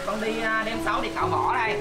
con đi đêm 6 đi khảo võ đây.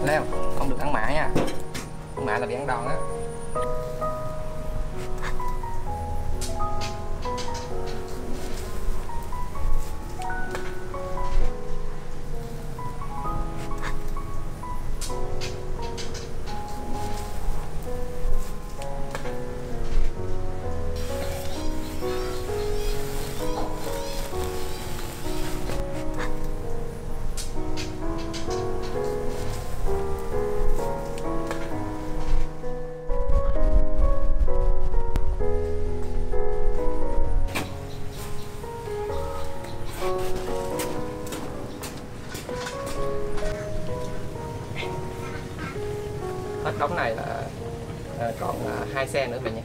Leo, không được ăn mạ nha. Ăn mạ là bị ăn đòn á. Còn 2 xe nữa về nha.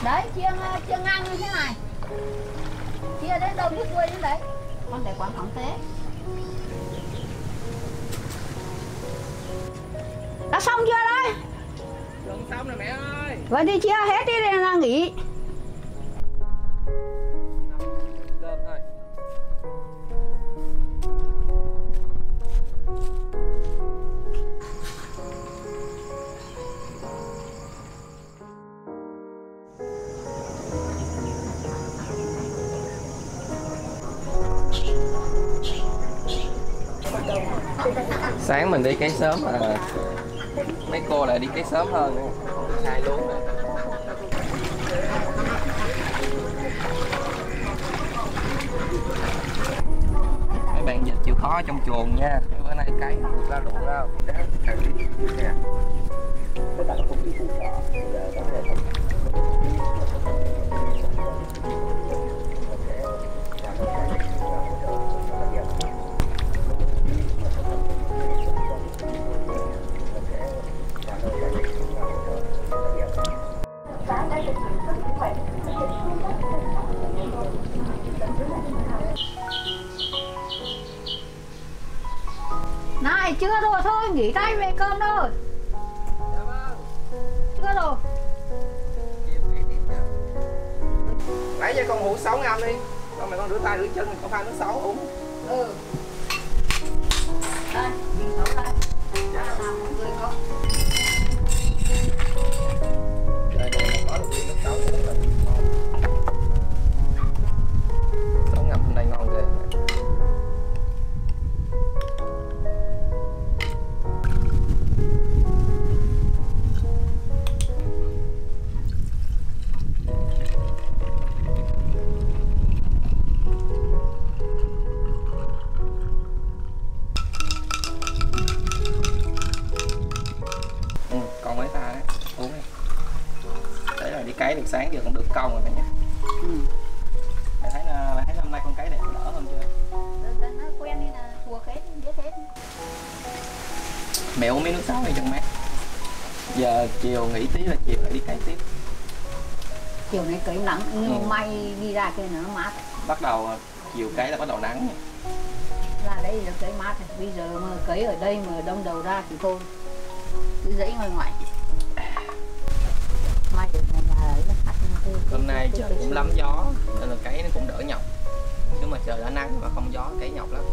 Đấy, chia ngang như thế này. Chia đến đâu đứt đuôi đến đấy. Con để quán phóng thế. Đã xong chưa đấy? Gần xong rồi mẹ ơi. Vậy đi chia hết đi để là nghỉ. Cơm thôi. Sáng mình đi cấy sớm mà mấy cô lại đi cấy sớm hơn nữa. Sai luôn rồi. Mấy bạn dịch chịu khó trong chuồng nha. Bữa nay cấy được ra ruộng đâu. Này, chưa rồi thôi, nghỉ tay về cơm thôi. Dạ vâng. Chưa rồi. Lấy cho con hũ 6 ngâm đi. Con mày con rửa tay rửa chân, con pha nước 6 uống. Ừ. Đây, mình nấu đây. Làm mọi người có. Trời đây mà có được nước 6 uống là ngon. 6 ngâm hôm nay ngon ghê. Còn mấy ta đấy, uống đi. Đấy là đi cấy được sáng giờ cũng được công rồi cả nhà. Mày thấy năm nay con cấy đẹp đỡ hơn chưa? Nó quen đi là thuộc hết, biết hết. Mẹ uống miếng nước sáo đi cho mát. Giờ chiều nghỉ tí là chiều lại đi cấy tiếp. Chiều nay cấy nắng, nhưng may đi ra kia nó mát. Bắt đầu chiều cấy là bắt đầu nắng nha. Ra đây là cấy mát. Bây giờ mà cấy ở đây mà đông đầu ra thì thôi. Cứ dãy ngoài ngoài. Mai được nhà ấy là khách. Hôm nay trời cũng lắm gió nên là cấy nó cũng đỡ nhọc. Nếu mà trời đã nắng mà không gió cấy nhọc lắm.